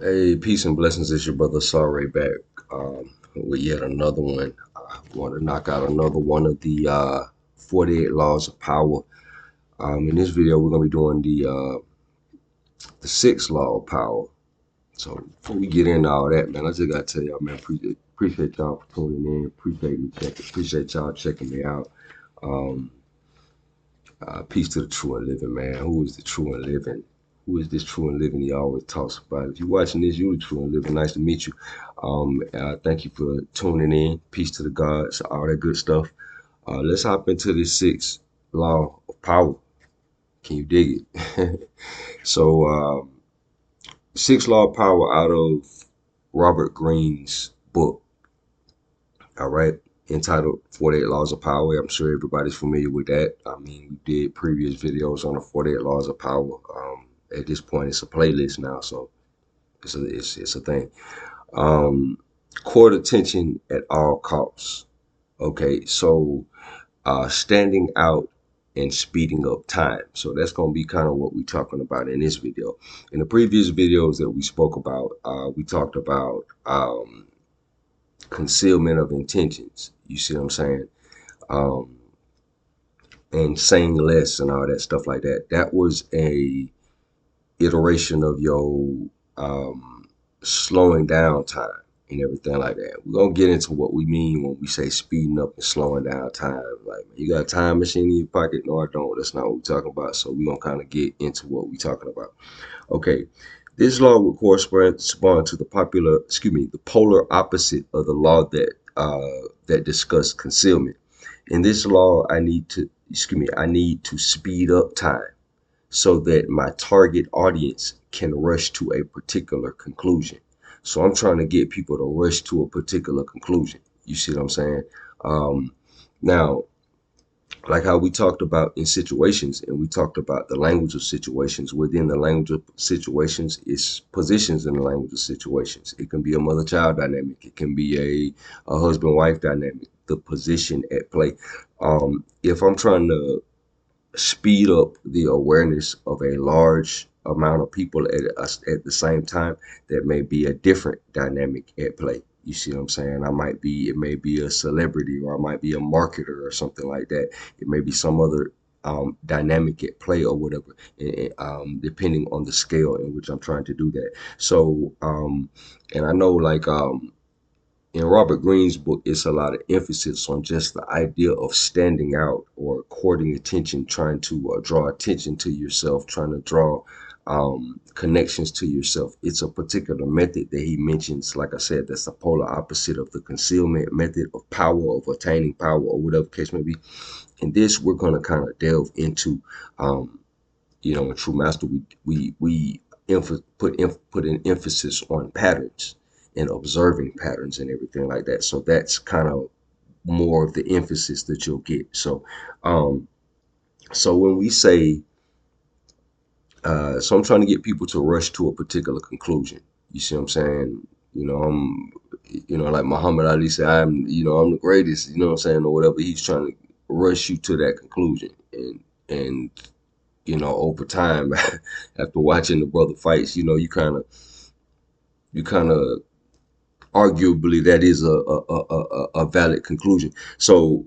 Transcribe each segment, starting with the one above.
Hey, peace and blessings. It's your brother Sorry back with yet another one. I want to knock out another one of the 48 laws of power. In this video, we're going to be doing the sixth law of power. So before we get into all that, man, I just got to tell y'all, man, appreciate y'all for tuning in. Appreciate y'all checking me out. Um, Peace to the true and living, man. Who is the true and living? Who is this true and living he always talks about? If you're watching this, you're the true and living. Nice to meet you. Thank you for tuning in. Peace to the gods, all that good stuff. Let's hop into this sixth law of power. Can you dig it? So, sixth law of power out of Robert Greene's book, all right, entitled 48 Laws of Power. I'm sure everybody's familiar with that. I mean, we did previous videos on the 48 Laws of Power. At this point, it's a playlist now, so it's a thing. Um, Court attention at all costs. Okay, so standing out and speeding up time. So that's going to be kind of what we're talking about in this video. In the previous videos that we spoke about, we talked about concealment of intentions. You see what I'm saying? Um, and saying less and all that stuff like that. That was a iteration of your um, slowing down time and everything like that. We're gonna get into what we mean when we say speeding up and slowing down time. Like, you got a time machine in your pocket? No, I don't. That's not what we're talking about. So we're gonna kind of get into what we're talking about. Okay. This law would correspond to the polar opposite of the law that discussed concealment. In this law, I need to speed up time so that my target audience can rush to a particular conclusion. So I'm trying to get people to rush to a particular conclusion. You see what I'm saying? Um, Now, like how we talked about in situations, and we talked about the language of situations. Within the language of situations is positions in the language of situations. It can be a mother-child dynamic. It can be a husband-wife dynamic. The position at play. If I'm trying to speed up the awareness of a large amount of people at the same time, there may be a different dynamic at play. You see what I'm saying? It may be a celebrity, or I might be a marketer or something like that. It may be some other dynamic at play or whatever, depending on the scale in which I'm trying to do that. So, and I know like in Robert Greene's book, it's a lot of emphasis on just the idea of standing out or courting attention, trying to draw attention to yourself, trying to draw connections to yourself. It's a particular method that he mentions. Like I said, that's the polar opposite of the concealment method of power, of attaining power, or whatever case may be. In this, we're going to kind of delve into, in True Master, put an emphasis on patterns and observing patterns and everything like that. So that's kind of more of the emphasis that you'll get. Um, so when we say, so I'm trying to get people to rush to a particular conclusion. You see what I'm saying? Like Muhammad Ali said, I'm the greatest. You know what I'm saying, or whatever. He's trying to rush you to that conclusion, and over time, after watching the brother fights, you kind of arguably that is a valid conclusion. So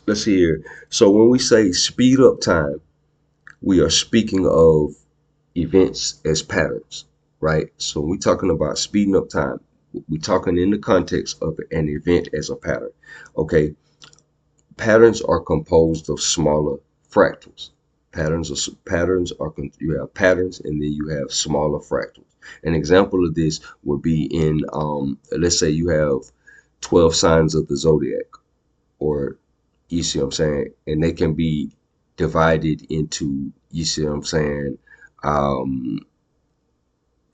let's see here. So when we say speed up time, we are speaking of events as patterns, right? So when we're talking about speeding up time, we're talking in the context of an event as a pattern. Okay, patterns are composed of smaller fractals. You have patterns, and then you have smaller fractals. An example of this would be in let's say you have 12 signs of the zodiac, or you see what I'm saying, and they can be divided into, you see what I'm saying, um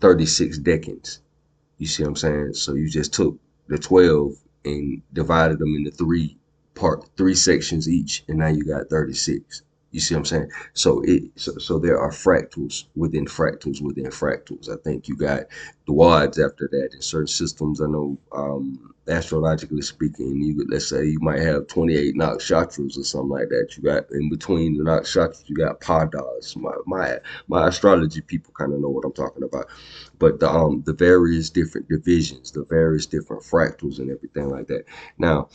36 decans. You see what I'm saying? So you just took the 12 and divided them into three sections each, and now you got 36. You see what I'm saying? So there are fractals within fractals within fractals. I think you got dwads after that in certain systems. I know astrologically speaking, let's say you might have 28 nakshatras or something like that. You got in between the nakshatras, you got padas. My astrology people kind of know what I'm talking about. But the various different divisions, the various different fractals and everything like that. Now,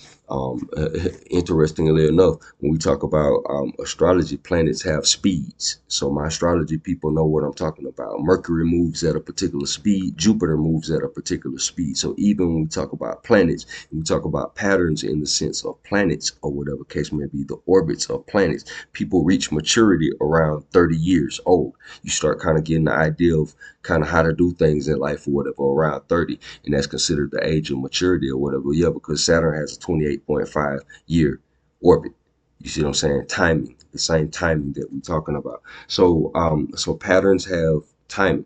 interestingly enough, when we talk about astrology, planets have speeds. So my astrology people know what I'm talking about. Mercury moves at a particular speed. Jupiter moves at a particular speed. So even when we talk about planets, we talk about patterns in the sense of planets or whatever case may be, the orbits of planets. People reach maturity around 30 years old. You start kind of getting the idea of kind of how to do things in life or whatever around 30, and that's considered the age of maturity or whatever. Yeah, because Saturn has a 28.5-year orbit. You see what I'm saying? Timing, the same timing that we're talking about. So patterns have timing.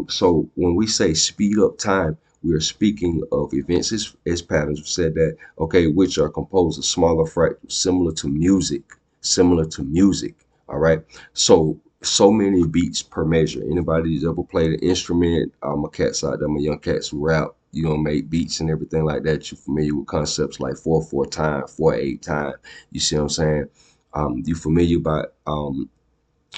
So when we say speed up time, we are speaking of events as patterns. We said that, okay, which are composed of smaller fractals, similar to music. All right. So many beats per measure. Anybody who's ever played an instrument, my cats out there, my young cats who rap, make beats and everything like that. You're familiar with concepts like 4/4 time, 4/8 time. You see what I'm saying? You familiar about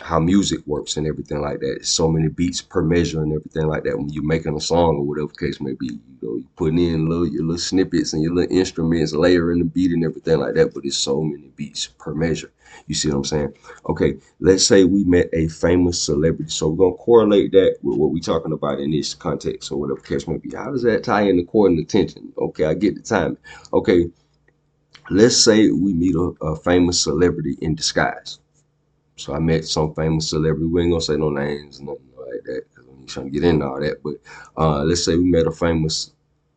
how music works and everything like that. So many beats per measure and everything like that. When you're making a song or whatever case may be, you're putting in your little snippets and your little instruments, layering the beat and everything like that. But it's so many beats per measure. You see what I'm saying? Okay, let's say we met a famous celebrity. So we're gonna correlate that with what we're talking about in this context or whatever case may be. How does that tie into coordinate attention? Okay, I get the timing. Okay, let's say we meet a famous celebrity in disguise. So I met some famous celebrity. We ain't gonna say no names, nothing like that, because we ain't trying to get into all that. But let's say we met a famous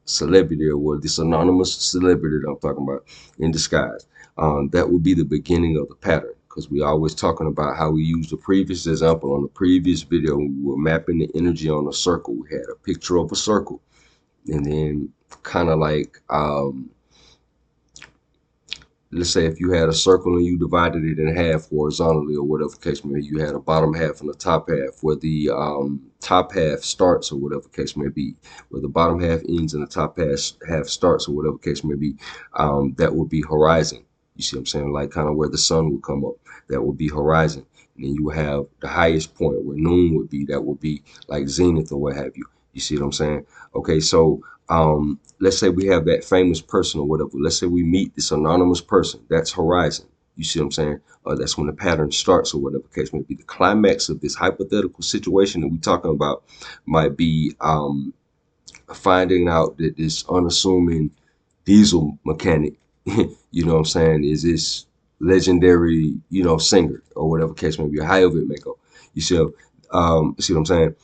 celebrity or what this anonymous celebrity that I'm talking about in disguise. That would be the beginning of the pattern, because we always talking about how we use the previous example on the previous video. We were mapping the energy on a circle. We had a picture of a circle, and then kind of like let's say if you had a circle and you divided it in half horizontally or whatever case may be, you had a bottom half and a top half where the top half starts or whatever case may be, where the bottom half ends and the top half starts or whatever case may be, that would be horizon. You see what I'm saying? Like kind of where the sun would come up, that would be horizon. And then you have the highest point where noon would be, that would be like zenith or what have you. You see what I'm saying? Okay, so let's say we have that famous person or whatever. Let's say we meet this anonymous person. That's horizon. You see what I'm saying? That's when the pattern starts or whatever case may be. The climax of this hypothetical situation that we're talking about might be finding out that this unassuming diesel mechanic, you know what I'm saying, is this legendary, singer or whatever case may be, however it may go. You see what I'm saying?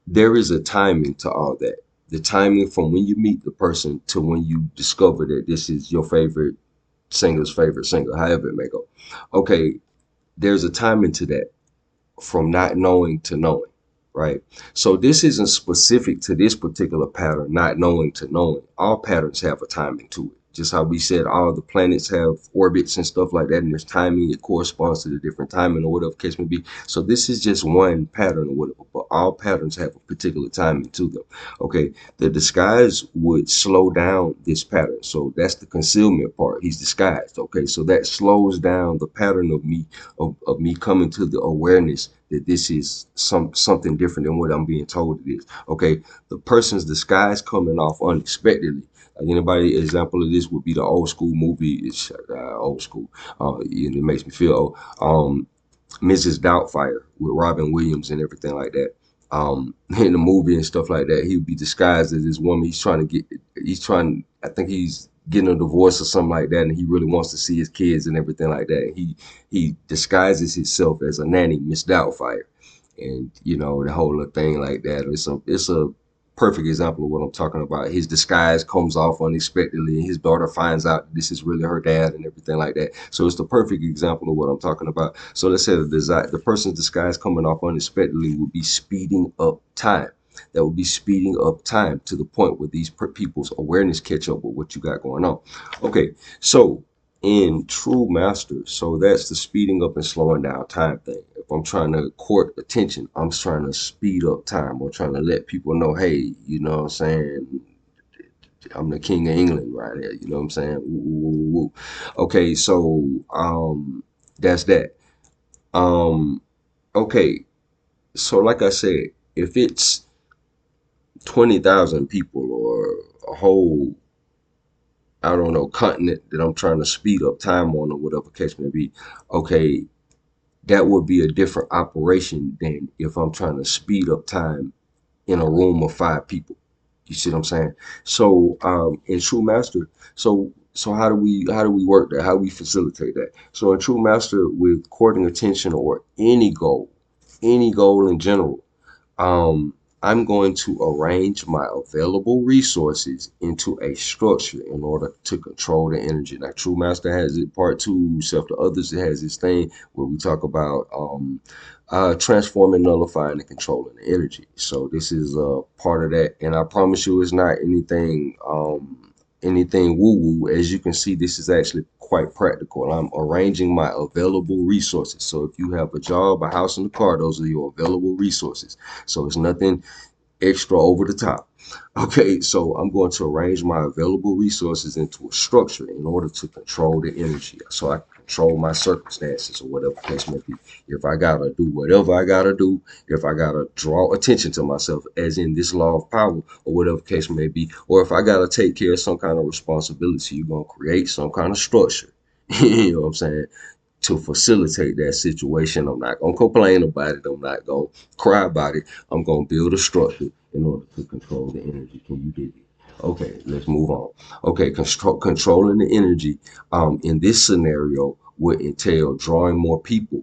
There is a timing to all that. The timing from when you meet the person to when you discover that this is your favorite singer, however it may go. Okay, there's a timing to that from not knowing to knowing, right? So this isn't specific to this particular pattern, not knowing to knowing. All patterns have a timing to it. Just how we said all the planets have orbits and stuff like that, and there's timing, it corresponds to the different timing or whatever case may be. So this is just one pattern or whatever, but all patterns have a particular timing to them. Okay, the disguise would slow down this pattern. So that's the concealment part. He's disguised. Okay, so that slows down the pattern of me coming to the awareness that this is something different than what I'm being told it is. Okay, the person's disguise coming off unexpectedly. Like anybody example of this would be the old school movie. It's old school. And it makes me feel old. Mrs. Doubtfire with Robin Williams and everything like that. In the movie and stuff like that, he would be disguised as this woman. I think he's getting a divorce or something like that, and he really wants to see his kids and everything like that. He disguises himself as a nanny, Miss Doubtfire, and the whole thing like that. It's a perfect example of what I'm talking about. His disguise comes off unexpectedly, and his daughter finds out this is really her dad and everything like that. So it's the perfect example of what I'm talking about. So let's say the person's disguise coming off unexpectedly would be speeding up time. That would be speeding up time to the point where these people's awareness catch up with what you got going on. Okay, so in true master, so that's the speeding up and slowing down time thing. If I'm trying to court attention, I'm trying to speed up time. I'm trying to let people know, hey, you know what I'm saying? I'm the king of England right here. You know what I'm saying? Woo, woo, woo, woo. Okay, so that's that. Um, okay, so like I said, if it's 20,000 people or a whole, I don't know, continent that I'm trying to speed up time on or whatever case may be, okay, that would be a different operation than if I'm trying to speed up time in a room of 5 people. You see what I'm saying? So in True Master, so how do we work that? How do we facilitate that? So in True Master, with courting attention or any goal in general, um, I'm going to arrange my available resources into a structure in order to control the energy. Now, True Master has it, part two, Self to Others, it has this thing where we talk about transforming, nullifying, and controlling the energy. So this is part of that. And I promise you, it's not anything woo-woo. As you can see, this is actually quite practical. I'm arranging my available resources. So if you have a job, a house, and a car, those are your available resources. So it's nothing extra over the top. Okay, so I'm going to arrange my available resources into a structure in order to control the energy. So I control my circumstances or whatever the case may be. If I gotta do whatever I gotta do, if I gotta draw attention to myself, as in this law of power or whatever the case may be, or if I gotta take care of some kind of responsibility, you're gonna create some kind of structure. You know what I'm saying? To facilitate that situation. I'm not gonna complain about it. I'm not gonna cry about it. I'm gonna build a structure in order to control the energy. Can you dig it? Okay, let's move on. Okay, controlling the energy in this scenario would entail drawing more people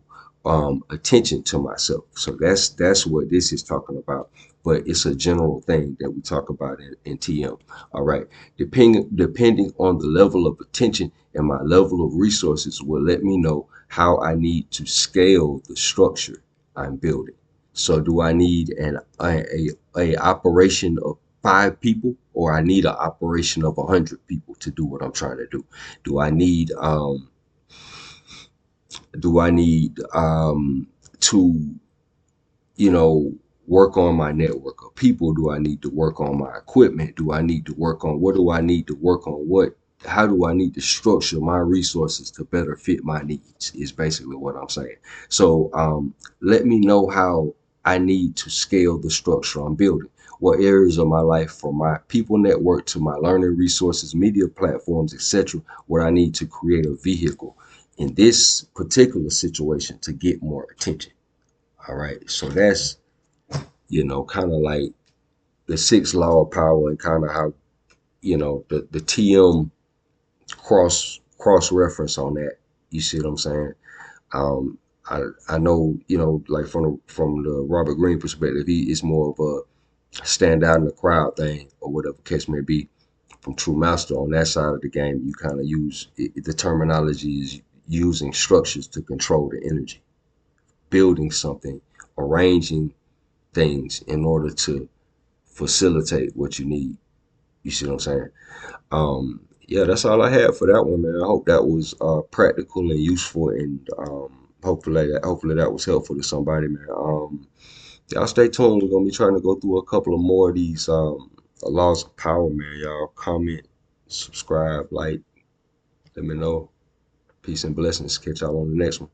attention to myself. So that's what this is talking about. But it's a general thing that we talk about in TM. All right. Depending on the level of attention and my level of resources will let me know how I need to scale the structure I'm building. So do I need a operation of 5 people, or I need an operation of 100 people to do what I'm trying to do? Do I need to work on my network of people? Do I need to work on my equipment? Do I need to work on what do I need to work on? How do I need to structure my resources to better fit my needs is basically what I'm saying. So let me know how I need to scale the structure I'm building. What areas of my life, from my people network to my learning resources, media platforms, etc., where I need to create a vehicle in this particular situation to get more attention. All right. So that's, kind of like the sixth law of power, and kind of how, the TM cross reference on that. You see what I'm saying? Um, I know, like from the Robert Greene perspective, he is more of a stand out in the crowd thing or whatever case may be. From True Master, on that side of the game, you kind of use the terminology is using structures to control the energy, building something, arranging things in order to facilitate what you need. You see what I'm saying? Yeah, that's all I had for that one, man. I hope that was practical and useful, and hopefully that was helpful to somebody, man. Y'all stay tuned. We're gonna be trying to go through a couple of more of these laws of power, man. Y'all comment, subscribe, like, let me know. Peace and blessings. Catch y'all on the next one.